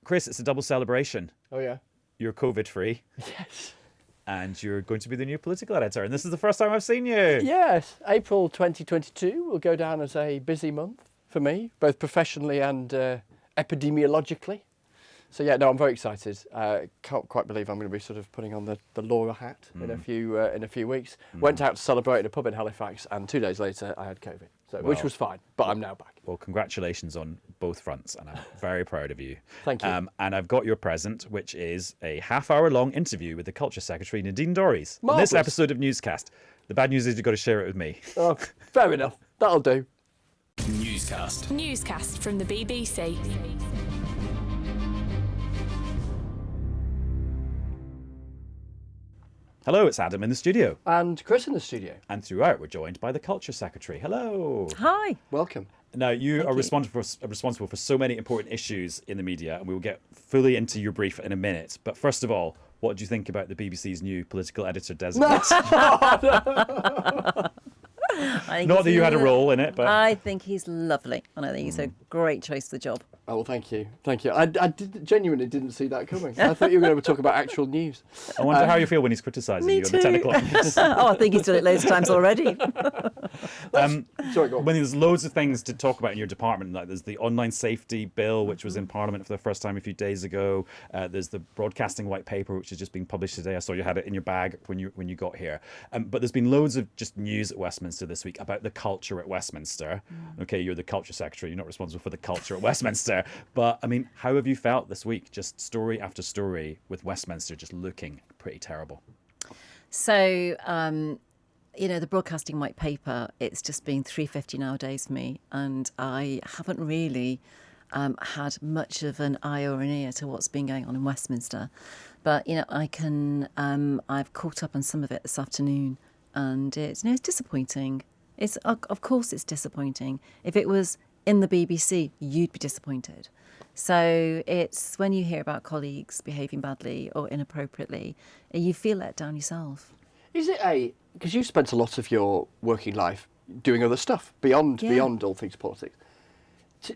Chris, it's a double celebration. Oh, yeah. You're COVID-free. Yes. And you're going to be the new political editor. And this is the first time I've seen you. Yes. April 2022 will go down as a busy month for me, both professionally and epidemiologically. So, yeah, no, I'm very excited. Can't quite believe I'm going to be sort of putting on the Laura hat in a few weeks. Went out to celebrate in a pub in Halifax, and 2 days later I had COVID, which was fine, but I'm now back. Well, congratulations on both fronts, and I'm very proud of you. Thank you. And I've got your present, which is a half-hour-long interview with the Culture Secretary, Nadine Dorries, in this episode of Newscast. The bad news is you've got to share it with me. Oh, fair enough. That'll do. Newscast. Newscast from the BBC. Hello, it's Adam in the studio. And Chris in the studio. And throughout, we're joined by the Culture Secretary. Hello. Hi. Welcome. Now, you are responsible for so many important issues in the media, and we will get fully into your brief in a minute. But first of all, what do you think about the BBC's new political editor designate? Not that you had a role in it, but I think he's lovely, and I think he's a great choice for the job. Oh, well, thank you. I genuinely didn't see that coming. I thought you were going to talk about actual news. I wonder how you feel when he's criticising you at the 10 o'clock news. Oh, I think he's done it loads of times already. Sorry, go on. When there's loads of things to talk about in your department, like there's the online safety bill, which was in Parliament for the first time a few days ago. There's the broadcasting white paper, which is just being published today. I saw you had it in your bag when you got here. But there's been loads of just news at Westminster this week about the culture at Westminster. Okay, you're the Culture Secretary. You're not responsible for the culture at Westminster. But, I mean, how have you felt this week? Just story after story with Westminster just looking pretty terrible. So, the broadcasting white paper, it's just been 3:50 nowadays for me. And I haven't really had much of an eye or an ear to what's been going on in Westminster. But, I've caught up on some of it this afternoon. And it's disappointing. Of course it's disappointing. If it was in the BBC, you'd be disappointed. So it's when you hear about colleagues behaving badly or inappropriately, you feel let down yourself. Is it because you spent a lot of your working life doing other stuff beyond all things politics.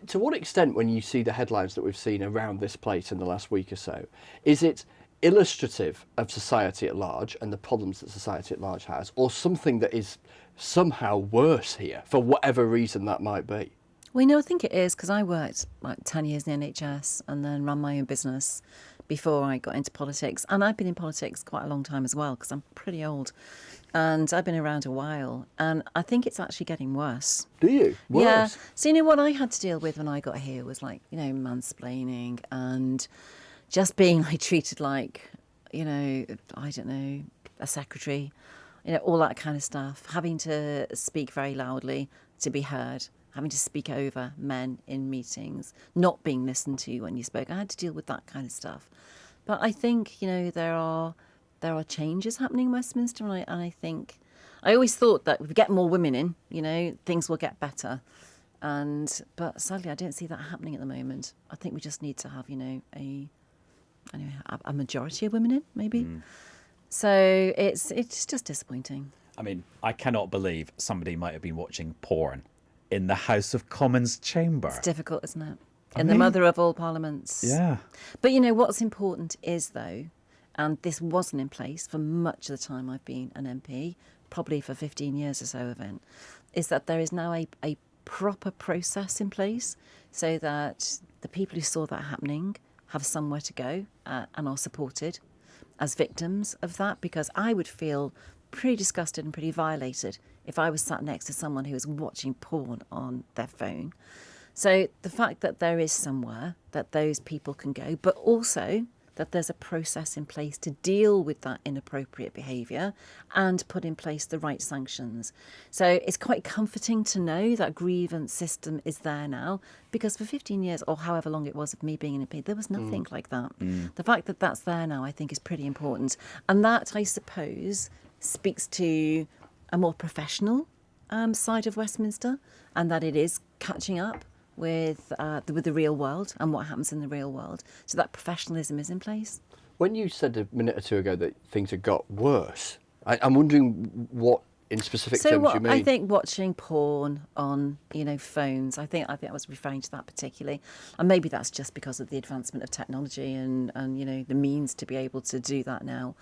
To what extent, when you see the headlines that we've seen around this place in the last week or so, is it illustrative of society at large and the problems that society at large has, or something that is somehow worse here, for whatever reason that might be? Well, I think it is, because I worked like 10 years in the NHS and then ran my own business before I got into politics. And I've been in politics quite a long time as well, because I'm pretty old. And I've been around a while. And I think it's actually getting worse. Do you? Worse? Yeah. So, what I had to deal with when I got here was mansplaining and just being treated like, I don't know, a secretary, all that kind of stuff. Having to speak very loudly to be heard. Having to speak over men in meetings, not being listened to when you spoke. I had to deal with that kind of stuff. But I think, there are changes happening in Westminster, and I think, I always thought that if we get more women in, things will get better. But sadly, I don't see that happening at the moment. I think we just need to have, a majority of women in, maybe. So it's just disappointing. I mean, I cannot believe somebody might have been watching porn in the House of Commons chamber. It's difficult, isn't it? The mother of all parliaments. Yeah. But what's important is, though, and this wasn't in place for much of the time I've been an MP, probably for 15 years or so of it, is that there is now a proper process in place so that the people who saw that happening have somewhere to go and are supported as victims of that, because I would feel pretty disgusted and pretty violated if I was sat next to someone who was watching porn on their phone. So the fact that there is somewhere that those people can go, but also that there's a process in place to deal with that inappropriate behaviour and put in place the right sanctions. So it's quite comforting to know that grievance system is there now, because for 15 years or however long it was of me being an MP, there was nothing like that. The fact that that's there now, I think, is pretty important. And that, I suppose, speaks to a more professional side of Westminster, and that it is catching up with the real world and what happens in the real world. So that professionalism is in place. When you said a minute or two ago that things had got worse, I'm wondering what in specific So terms what, you mean? I think watching porn on, phones, I think I was referring to that particularly. And maybe that's just because of the advancement of technology and the means to be able to do that now.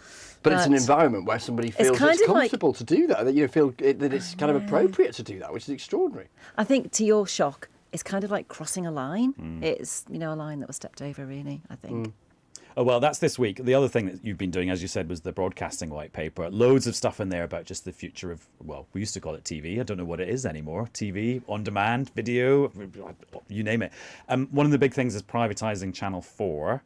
But it's an environment where somebody feels kind it's of like- comfortable to do that, that you feel that it's kind of appropriate to do that, which is extraordinary. I think, to your shock, it's kind of like crossing a line. It's, a line that was stepped over, really, I think. Oh, well, that's this week. The other thing that you've been doing, as you said, was the broadcasting white paper. Loads of stuff in there about just the future of, well, we used to call it TV. I don't know what it is anymore. TV, on demand, video, you name it. One of the big things is privatising Channel 4.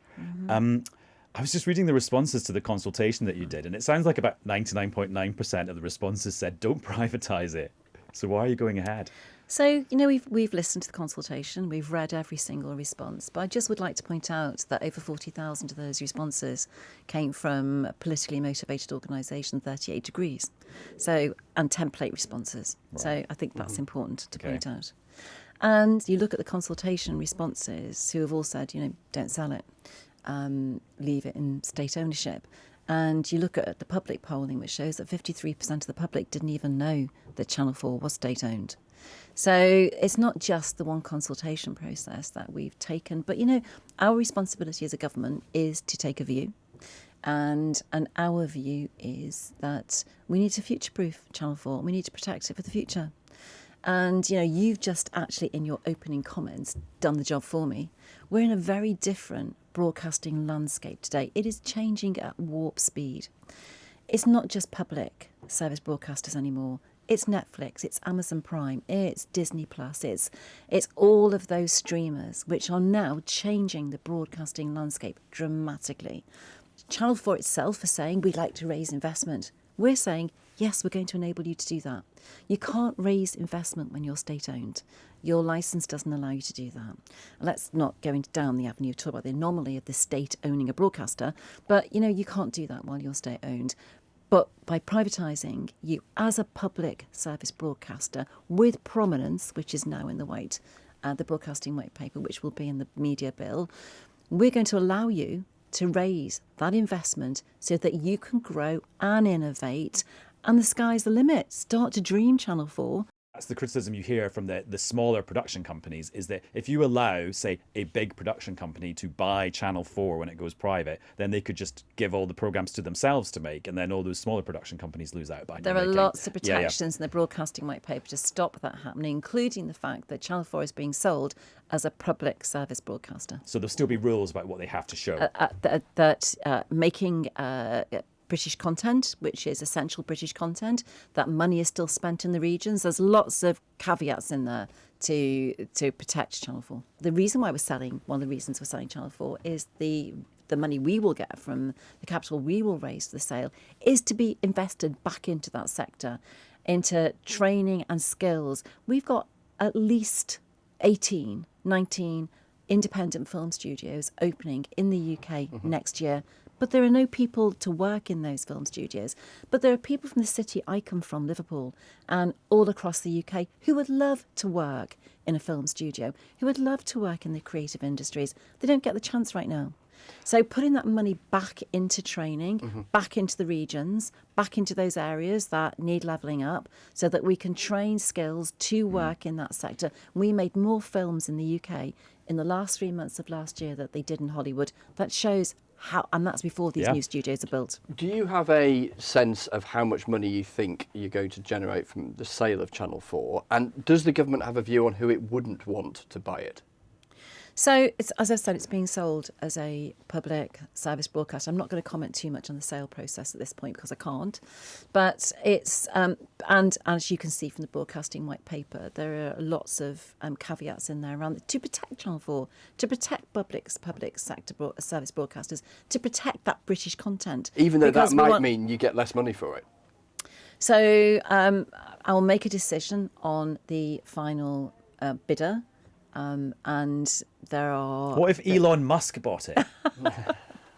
I was just reading the responses to the consultation that you did, and it sounds like about 99.9% of the responses said, don't privatise it. So why are you going ahead? So, we've listened to the consultation, we've read every single response, but I just would like to point out that over 40,000 of those responses came from a politically motivated organisation, 38 Degrees, and template responses. Right. So I think that's important to point out. And you look at the consultation responses who have all said, don't sell it, leave it in state ownership. And you look at the public polling, which shows that 53% of the public didn't even know that Channel 4 was state-owned. So it's not just the one consultation process that we've taken, but, our responsibility as a government is to take a view. And our view is that we need to future-proof Channel 4. We need to protect it for the future. And, you've just actually, in your opening comments, done the job for me. We're in a very different broadcasting landscape today. It is changing at warp speed. It's not just public service broadcasters anymore. It's Netflix, it's Amazon Prime, it's Disney Plus, it's all of those streamers which are now changing the broadcasting landscape dramatically. Channel 4 itself is saying we'd like to raise investment. We're saying, yes, we're going to enable you to do that. You can't raise investment when you're state-owned. Your licence doesn't allow you to do that. Let's not go down the avenue to talk about the anomaly of the state owning a broadcaster, but, you can't do that while you're state-owned. But by privatising, you, as a public service broadcaster with prominence, which is now in the broadcasting white paper, which will be in the media bill, we're going to allow you to raise that investment so that you can grow and innovate, and the sky's the limit. Start to dream, Channel 4. That's the criticism you hear from the smaller production companies, is that if you allow, say, a big production company to buy Channel 4 when it goes private, then they could just give all the programmes to themselves to make, and then all those smaller production companies lose out. There are lots of protections in the broadcasting white paper to stop that happening, including the fact that Channel 4 is being sold as a public service broadcaster. So there'll still be rules about what they have to show. Making British content, which is essential British content, that money is still spent in the regions. There's lots of caveats in there to protect Channel 4. The reason why one of the reasons we're selling Channel 4 is the money we will get from the capital we will raise for the sale is to be invested back into that sector, into training and skills. We've got at least 18, 19 independent film studios opening in the UK next year. But there are no people to work in those film studios. But there are people from the city I come from, Liverpool, and all across the UK who would love to work in a film studio, who would love to work in the creative industries. They don't get the chance right now. So putting that money back into training, back into the regions, back into those areas that need levelling up so that we can train skills to work in that sector. We made more films in the UK in the last 3 months of last year that they did in Hollywood. That shows how, and that's before these new studios are built. Do you have a sense of how much money you think you're going to generate from the sale of Channel 4? And does the government have a view on who it wouldn't want to buy it? So, as I said, it's being sold as a public service broadcast. I'm not going to comment too much on the sale process at this point because I can't. But it's, and as you can see from the broadcasting white paper, there are lots of caveats in there around to protect Channel 4, to protect public sector service broadcasters, to protect that British content. Even though that might mean you get less money for it. So I'll make a decision on the final bidder. And there are... What if Elon Musk bought it?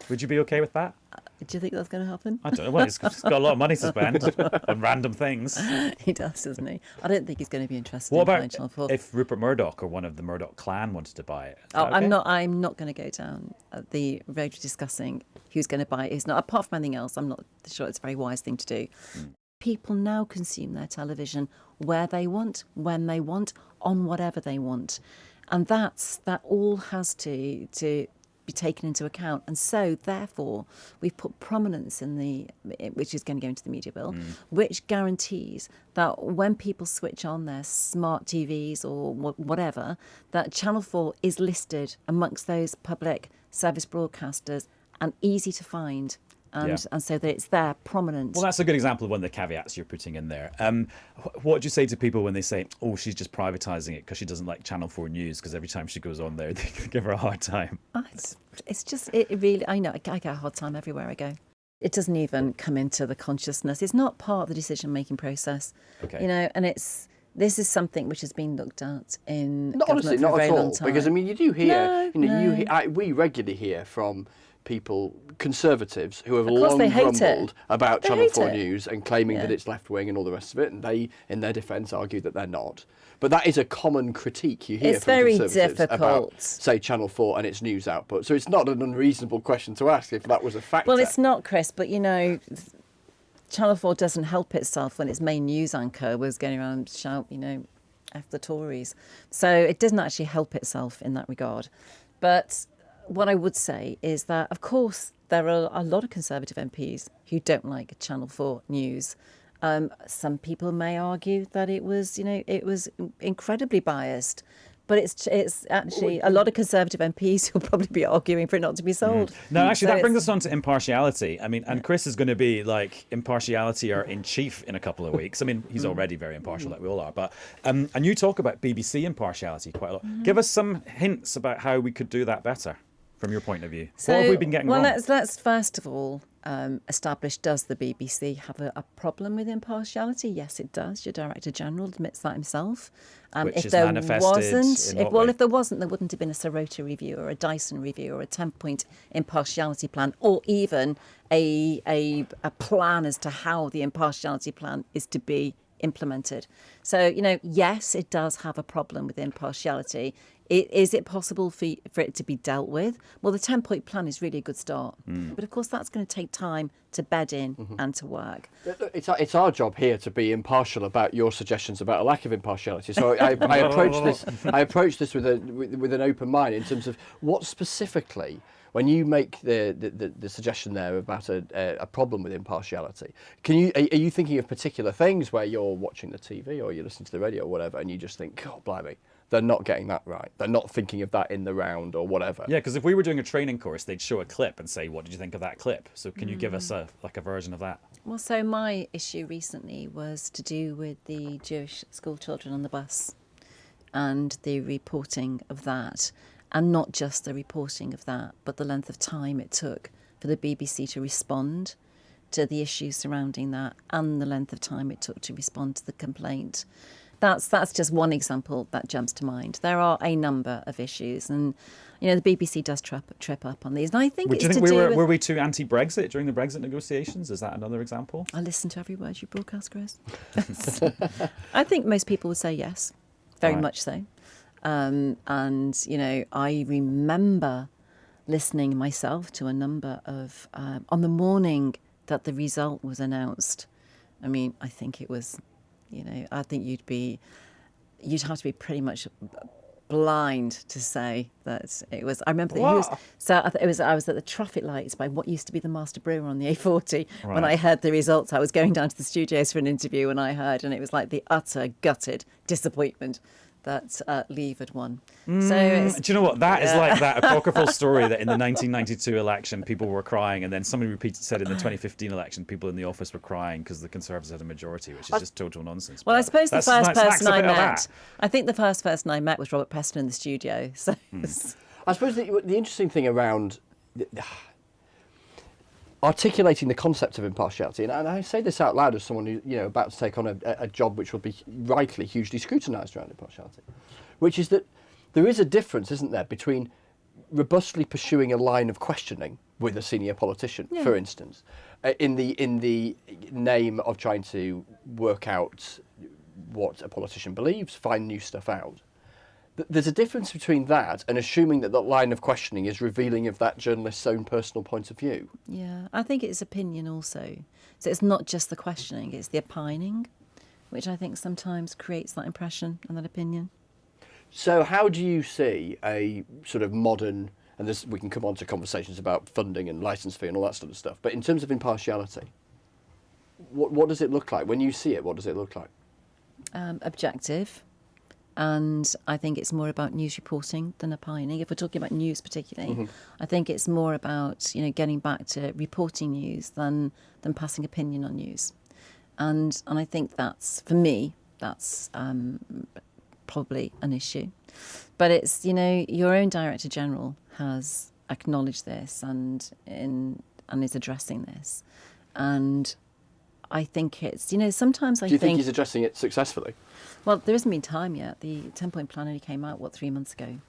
Would you be okay with that? Do you think that's going to happen? I don't know. Well, he's got a lot of money to spend on random things. He does, doesn't he? I don't think he's going to be interested what in about Channel 4. If Rupert Murdoch or one of the Murdoch clan wanted to buy it? Oh, okay? I'm not going to go down the road of discussing who's going to buy it, who's not. Apart from anything else, I'm not sure it's a very wise thing to do. People now consume their television where they want, when they want, on whatever they want. And that all has to be taken into account. And so, therefore, we've put prominence which is going to go into the media bill, which guarantees that when people switch on their smart TVs or whatever, that Channel 4 is listed amongst those public service broadcasters and easy to find. And so that it's there, prominent. Well, that's a good example of one of the caveats you're putting in there. What do you say to people when they say, oh, she's just privatising it because she doesn't like Channel 4 News, because every time she goes on there, they give her a hard time? It's just, it really, I know, I get a hard time everywhere I go. It doesn't even come into the consciousness. It's not part of the decision-making process. Okay. You know, and this is something which has been looked at in Not government honestly, for a not very at long all. time. Because, I mean, you do hear, No. we regularly hear from people, conservatives, who have Of course long they hate it. grumbled about They Channel hate 4 it. News and claiming that it's left-wing and all the rest of it, and they, in their defence, argue that they're not. But that is a common critique you hear It's from very conservatives about, difficult. say, Channel 4 and its news output. So it's not an unreasonable question to ask if that was a factor. Well, it's not, Chris, but, you know, Channel 4 doesn't help itself when its main news anchor was going around and shout, you know, F the Tories. So it doesn't actually help itself in that regard. But what I would say is that, of course, there are a lot of Conservative MPs who don't like Channel 4 News. Some people may argue that it was incredibly biased. But it's actually a lot of Conservative MPs who'll probably be arguing for it not to be sold. No, actually, So that brings us on to impartiality. I mean, and Chris is going to be like impartiality or in chief in a couple of weeks. I mean, he's already very impartial, like we all are. But and you talk about BBC impartiality quite a lot. Give us some hints about how we could do that better, from your point of view. So, what have we been getting wrong? Let's first of all establish, does the BBC have a problem with impartiality? Yes, it does. Your Director General admits that himself. Which if is there manifested wasn't, in what way? if there wasn't, there wouldn't have been a Sirota review or a Dyson review or a 10-point impartiality plan, or even a plan as to how the impartiality plan is to be implemented. So, you know, yes, it does have a problem with impartiality. Is it possible for it to be dealt with? Well, the 10-point plan is really a good start. But of course, that's going to take time to bed in and to work. It's our job here to be impartial about your suggestions about a lack of impartiality. So I approach this with an open mind in terms of what specifically, when you make the suggestion there about a problem with impartiality, are you thinking of particular things where you're watching the TV or you're listening to the radio or whatever, and you just think, God, blimey, they're not getting that right. They're not thinking of that in the round or whatever. Yeah, because if we were doing a training course, they'd show a clip and say, what did you think of that clip? So can you give us a version of that? Well, so my issue recently was to do with the Jewish school children on the bus and the reporting of that. And not just the reporting of that, but the length of time it took for the BBC to respond to the issues surrounding that, and the length of time it took to respond to the complaint. That's just one example that jumps to mind. There are a number of issues, and you know the BBC does trip up on these. And I think Do it's you think to do with... were we too anti-Brexit during the Brexit negotiations? Is that another example? I listen to every word you broadcast, Chris. I think most people would say yes, very much so. And, you know, I remember listening myself to a number of, on the morning that the result was announced. I mean, I think it was, you know, I think you'd have to be pretty much blind to say that it was. I remember that I was at the traffic lights by what used to be the Master Brewer on the A40 when I heard the results. I was going down to the studios for an interview and I heard, and it was like the utter gutted disappointment that Leave had won. So do you know what? That is like that apocryphal story that in the 1992 election people were crying, and then somebody said in the 2015 election people in the office were crying because the Conservatives had a majority, which is just total nonsense. Well, I suppose the first person I met, that. I think the first person I met was Robert Preston in the studio. So I suppose the interesting thing around articulating the concept of impartiality, and I say this out loud as someone who, you know, about to take on a job which will be rightly hugely scrutinised around impartiality, which is that there is a difference, isn't there, between robustly pursuing a line of questioning with a senior politician, for instance, in the name of trying to work out what a politician believes, find new stuff out, There's a difference between that and assuming that line of questioning is revealing of that journalist's own personal point of view. Yeah, I think it's opinion also. So it's not just the questioning, it's the opining, which I think sometimes creates that impression and that opinion. So how do you see a sort of modern, and this, we can come on to conversations about funding and licence fee and all that sort of stuff, but in terms of impartiality, what does it look like? When you see it, what does it look like? Objective. And I think it's more about news reporting than opining. If we're talking about news particularly, I think it's more about, getting back to reporting news than passing opinion on news. And I think that's, for me, that's probably an issue. But it's, your own Director General has acknowledged this and is addressing this. And I think it's, sometimes I think... Do you think he's addressing it successfully? Well, there hasn't been time yet. The 10-point plan only came out, 3 months ago?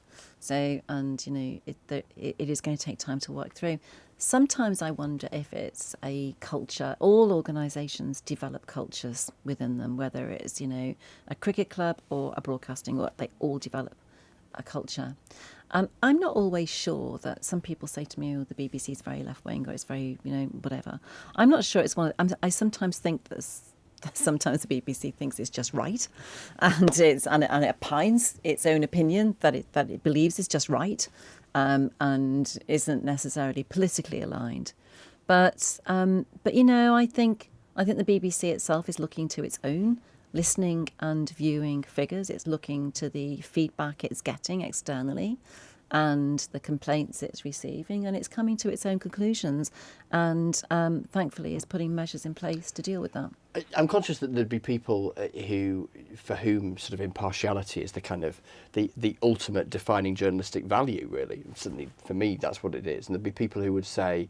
So, and, it is going to take time to work through. Sometimes I wonder if it's a culture. All organisations develop cultures within them, whether it's, a cricket club or a broadcasting, or they all develop a culture. I'm not always sure that some people say to me, the BBC is very left-wing or it's very, whatever. I'm not sure it's one of... I sometimes think that sometimes the BBC thinks it's just right, and it opines its own opinion that it believes is just right, and isn't necessarily politically aligned. But I think the BBC itself is looking to its own listening and viewing figures. It's looking to the feedback it's getting externally and the complaints it's receiving, and it's coming to its own conclusions, and thankfully is putting measures in place to deal with that. I'm conscious that there'd be people for whom sort of impartiality is the kind of the ultimate defining journalistic value, really. Certainly for me, that's what it is. And there'd be people who would say,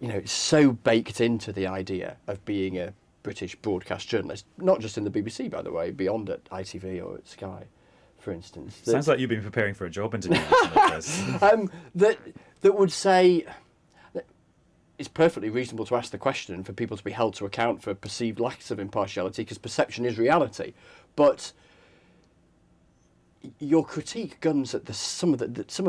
it's so baked into the idea of being a British broadcast journalist, not just in the BBC, by the way, beyond at ITV or at Sky, for instance. Sounds like you've been preparing for a job interview. that would say that it's perfectly reasonable to ask the question and for people to be held to account for perceived lacks of impartiality, because perception is reality. But your critique guns at some of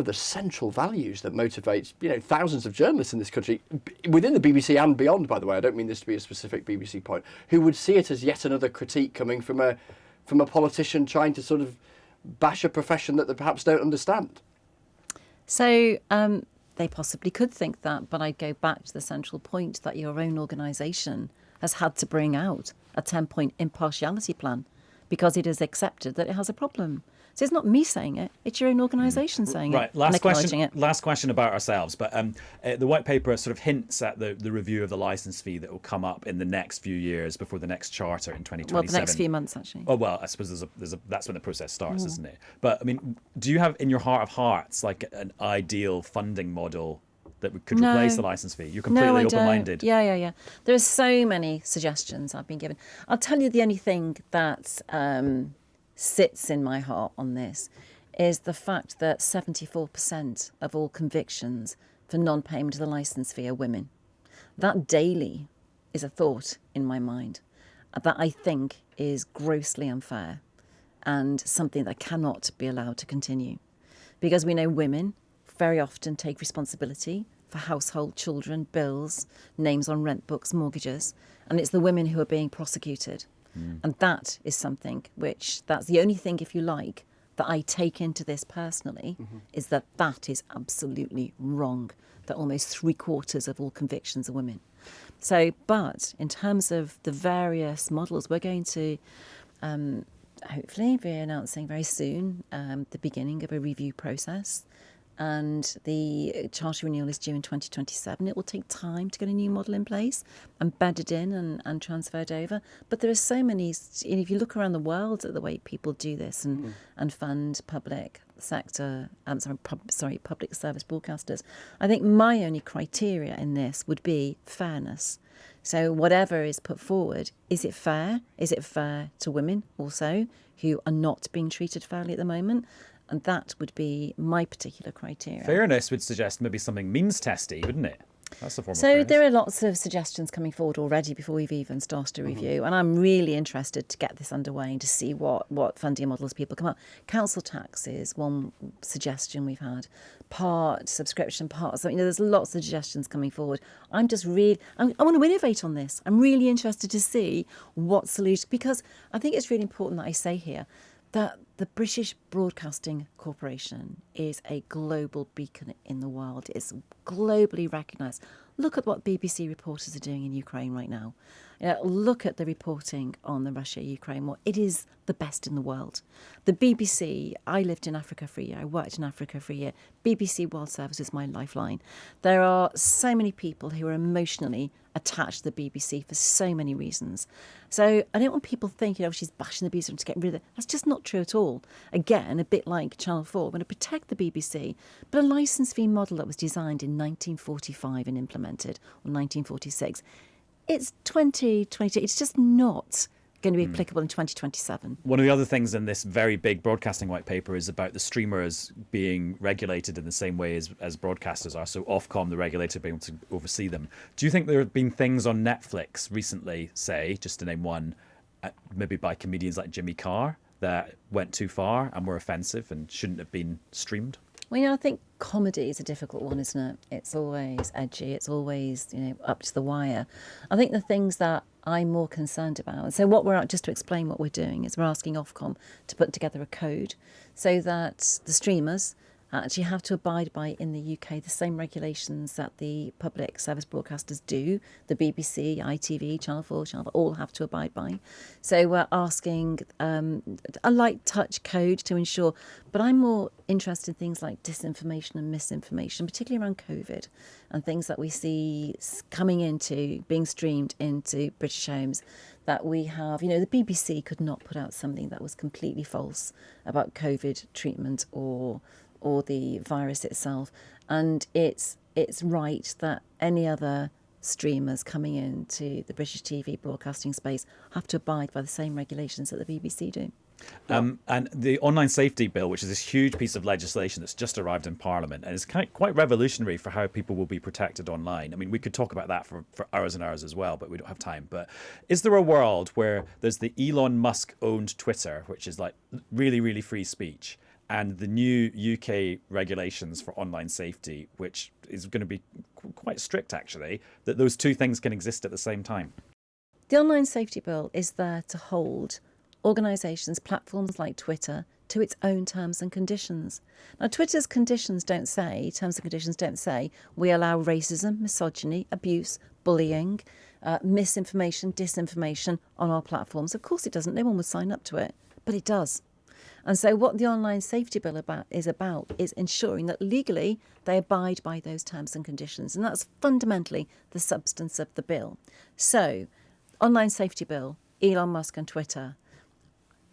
the central values that motivate thousands of journalists in this country, within the BBC and beyond, by the way. I don't mean this to be a specific BBC point, who would see it as yet another critique coming from a politician trying to sort of bash a profession that they perhaps don't understand. So they possibly could think that, but I'd go back to the central point that your own organisation has had to bring out a 10-point impartiality plan because it has accepted that it has a problem. So it's not me saying it, it's your own organisation saying right. it. Last question about ourselves. But the white paper sort of hints at the review of the licence fee that will come up in the next few years before the next charter in 2027. Well, the next few months, actually. Oh, well, I suppose that's when the process starts, isn't it? But, I mean, do you have in your heart of hearts like an ideal funding model that could replace the licence fee? You're completely open-minded. Yeah. There are so many suggestions I've been given. I'll tell you the only thing that sits in my heart on this is the fact that 74% of all convictions for non-payment of the licence fee are women. That daily is a thought in my mind that I think is grossly unfair and something that cannot be allowed to continue. Because we know women very often take responsibility for household, children, bills, names on rent books, mortgages, and it's the women who are being prosecuted. And that is something that's the only thing, if you like, that I take into this personally, is that is absolutely wrong, that almost 3/4 of all convictions are women. So, but in terms of the various models, we're going to hopefully be announcing very soon the beginning of a review process. And the charter renewal is due in 2027. It will take time to get a new model in place, embedded in and transferred over. But there are so many, if you look around the world at the way people do this and fund public sector, public service broadcasters, I think my only criteria in this would be fairness. So whatever is put forward, is it fair? Is it fair to women also who are not being treated fairly at the moment? And that would be my particular criteria. Fairness would suggest maybe something means testy, wouldn't it? That's a form of So praise. there are lots of suggestions coming forward already before we've even started a review, and I'm really interested to get this underway and to see what funding models people come up. Council tax is one suggestion we've had. Part subscription, part something. There's lots of suggestions coming forward. I want to innovate on this. I'm really interested to see what solution, because I think it's really important that I say here that the British Broadcasting Corporation is a global beacon in the world. It's globally recognised. Look at what BBC reporters are doing in Ukraine right now. Look at the reporting on the Russia-Ukraine war. It is the best in the world. The BBC, I lived in Africa for a year. I worked in Africa for a year. BBC World Service is my lifeline. There are so many people who are emotionally attached to the BBC for so many reasons. So I don't want people thinking, she's bashing the BBC to get rid of it. That's just not true at all. Again, a bit like Channel 4, we're going to protect the BBC, but a licence fee model that was designed in 1945 and implemented, or 1946, it's 2022. It's just not going to be applicable in 2027. One of the other things in this very big broadcasting white paper is about the streamers being regulated in the same way as broadcasters are. So Ofcom, the regulator, being able to oversee them. Do you think there have been things on Netflix recently, say, just to name one, maybe by comedians like Jimmy Carr, that went too far and were offensive and shouldn't have been streamed? Well, I think comedy is a difficult one, isn't it? It's always edgy. It's always, up to the wire. I think the things that I'm more concerned about, and so just to explain what we're doing, is we're asking Ofcom to put together a code so that the streamers actually have to abide by, in the UK, the same regulations that the public service broadcasters do. The BBC, ITV, Channel 4, Channel 5, all have to abide by. So we're asking a light touch code to ensure, but I'm more interested in things like disinformation and misinformation, particularly around COVID, and things that we see being streamed into British homes, that we have, the BBC could not put out something that was completely false about COVID treatment or the virus itself. And it's right that any other streamers coming into the British TV broadcasting space have to abide by the same regulations that the BBC do. And the online safety bill, which is this huge piece of legislation that's just arrived in Parliament, and it's quite revolutionary for how people will be protected online. I mean, we could talk about that for hours and hours as well, but we don't have time. But is there a world where there's the Elon Musk owned Twitter, which is like really, really free speech, and the new UK regulations for online safety, which is going to be quite strict, actually, that those two things can exist at the same time? The online safety bill is there to hold organisations, platforms like Twitter, to its own terms and conditions. Now, Twitter's terms and conditions don't say we allow racism, misogyny, abuse, bullying, misinformation, disinformation on our platforms. Of course it doesn't. No one would sign up to it, but it does. And so what the online safety bill is ensuring that legally they abide by those terms and conditions. And that's fundamentally the substance of the bill. So, online safety bill, Elon Musk and Twitter.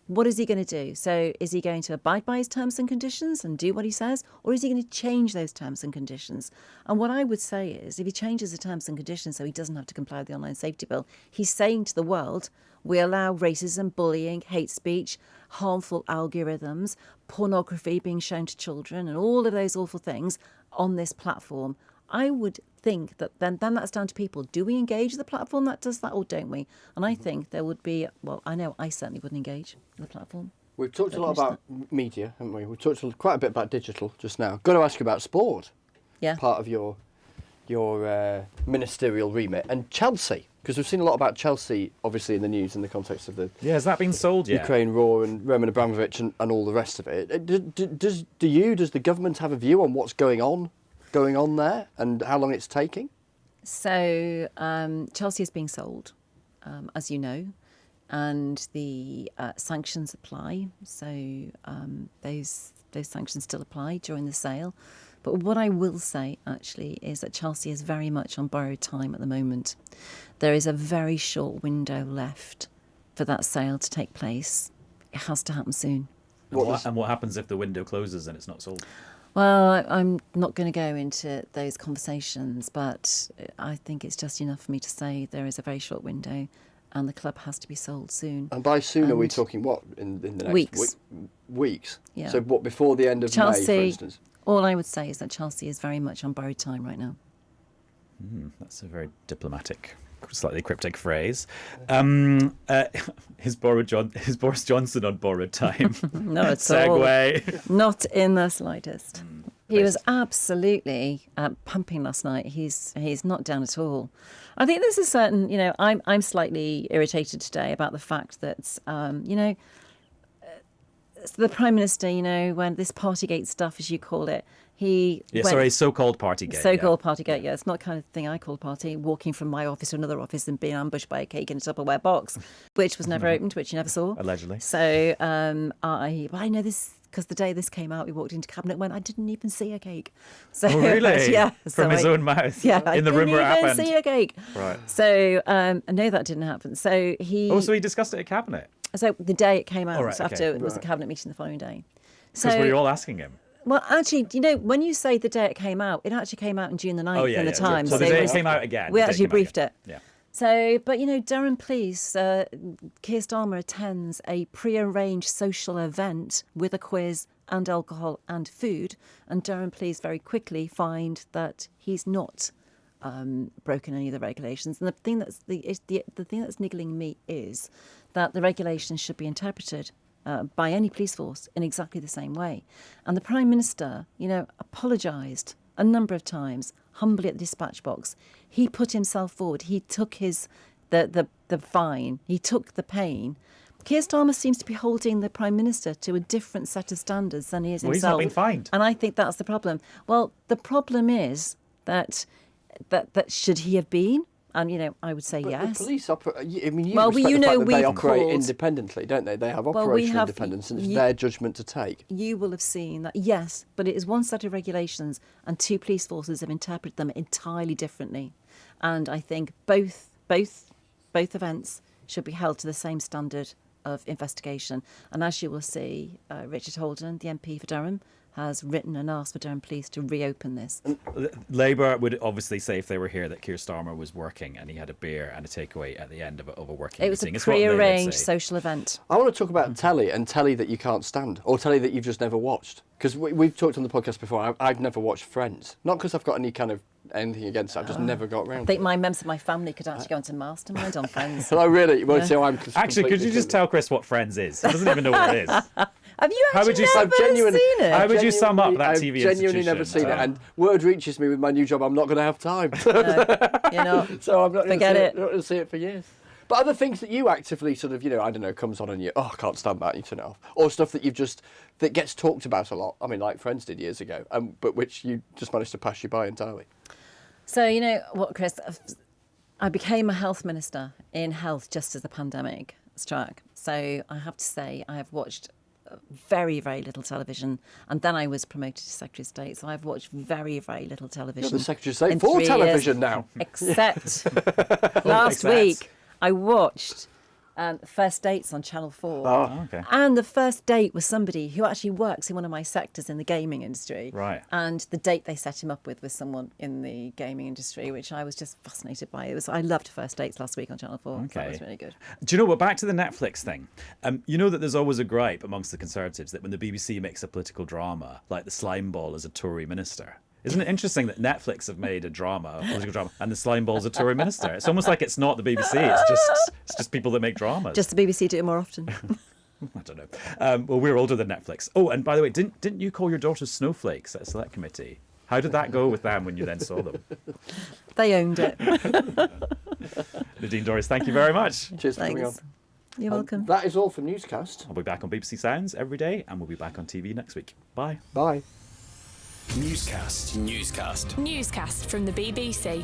What is he going to do? So is he going to abide by his terms and conditions and do what he says? Or is he going to change those terms and conditions? And what I would say is, if he changes the terms and conditions so he doesn't have to comply with the online safety bill, he's saying to the world, we allow racism, bullying, hate speech, harmful algorithms, pornography being shown to children, and all of those awful things on this platform. I would think that then that's down to people. Do we engage the platform that does that, or don't we? And I think there would be, well, I know I certainly wouldn't engage the platform. We've talked a lot about media, haven't we? We've talked quite a bit about digital just now. Got to ask you about sport. Yeah. Part of your ministerial remit. And Chelsea, because we've seen a lot about Chelsea, obviously, in the news in the context of the has that been sold yet? Ukraine war and Roman Abramovich and all the rest of it. Does the government have a view on what's going on there and how long it's taking? So Chelsea is being sold, as you know, and the sanctions apply. So those sanctions still apply during the sale. But what I will say, actually, is that Chelsea is very much on borrowed time at the moment. There is a very short window left for that sale to take place. It has to happen soon. And what happens if the window closes and it's not sold? Well, I'm not going to go into those conversations, but I think it's just enough for me to say there is a very short window and the club has to be sold soon. And by soon, are we talking what, in the next weeks? Weeks? Yeah. So what, before the end of May, for instance? All I would say is that Chelsea is very much on borrowed time right now. That's a very diplomatic, slightly cryptic phrase. Is Boris Johnson on borrowed time? No, it's all. Segue. Not in the slightest. He was absolutely pumping last night. He's not down at all. I think there's a certain, I'm slightly irritated today about the fact that, the Prime Minister, when this Partygate stuff, as you call it, so-called Partygate. So-called Partygate, yeah. It's not the kind of thing I call party, walking from my office to another office and being ambushed by a cake in a Tupperware box, which was never opened, which you never saw. Allegedly. So I know this, because the day this came out, we walked into Cabinet and went, I didn't even see a cake. So, oh, really? Yeah. From his own mouth? Yeah. In the room where it happened? I didn't even see a cake. Right. So I know that didn't happen. So he... Oh, so he discussed it at Cabinet? So the day it came out, Oh, right, so okay. after it was a Cabinet meeting the following day. Because were you all asking him? Well, actually, when you say the day it came out, it actually came out on June the 9th in the Times. So the day it came out again. We actually briefed it. Yeah. So, but Durham Police, Keir Starmer attends a pre-arranged social event with a quiz and alcohol and food, and Durham Police very quickly find that he's not broken any of the regulations. And the thing that's the thing that's niggling me is that the regulations should be interpreted by any police force in exactly the same way. And the Prime Minister, apologised a number of times, humbly at the dispatch box. He put himself forward. He took the fine. He took the pain. Keir Starmer seems to be holding the Prime Minister to a different set of standards than he is himself. He's not been fined. And I think that's the problem. Well, the problem is that should he have been? And, I would say yes. The police operate. I mean, well, respect the fact that they operate called... independently, don't they? They have operational independence, and it's their judgment to take. You will have seen that, yes, but it is one set of regulations, and two police forces have interpreted them entirely differently. And I think both events should be held to the same standard of investigation. And as you will see, Richard Holden, the MP for Durham, has written and asked for Durham Police to reopen this. Labour would obviously say if they were here that Keir Starmer was working and he had a beer and a takeaway at the end of a working meeting. It was a pre-arranged social event. I want to talk about telly, and telly that you can't stand, or telly that you've just never watched. Because we've talked on the podcast before, I've never watched Friends. Not because I've got any kind of anything against it, I've just never got around to it. I think my members of my family could actually go into Mastermind on Friends. Oh, really? Well, so I'm actually, could you just tell Chris what Friends is? He doesn't even know what it is. Have you actually never seen it? How would you sum up that TV institution? I've genuinely never seen it, and word reaches me with my new job, I'm not going to have time. No, you're not. So I'm not going to see it for years. But other things that you actively sort of, I don't know, comes on and you, I can't stand that, you turn it off. Or stuff that that gets talked about a lot. I mean, like Friends did years ago, but which you just managed to pass you by entirely. So, you know what, Chris? I became a health minister in health just as the pandemic struck. So I have to say I have watched very, very little television. And then I was promoted to Secretary of State. So I've watched very, very little television. You're the Secretary of State for television now. Except last week I watched First Dates on Channel 4. Oh, okay. And the first date was somebody who actually works in one of my sectors in the gaming industry. Right. And the date they set him up with was someone in the gaming industry, which I was just fascinated by. I loved First Dates last week on Channel 4. Okay. So that was really good. Do you know what? Back to the Netflix thing. You know that there's always a gripe amongst the Conservatives that when the BBC makes a political drama, like the slime ball is a Tory minister. Isn't it interesting that Netflix have made a political drama, and the slime ball's a Tory minister? It's almost like it's not the BBC. It's just people that make dramas. Just the BBC do it more often. I don't know. Well, we're older than Netflix. Oh, and by the way, didn't you call your daughters snowflakes at a select committee? How did that go with them when you then saw them? They owned it. Nadine Dorries, thank you very much. Cheers for coming on. You're welcome. That is all for Newscast. I'll be back on BBC Sounds every day, and we'll be back on TV next week. Bye. Bye. Newscast from the BBC.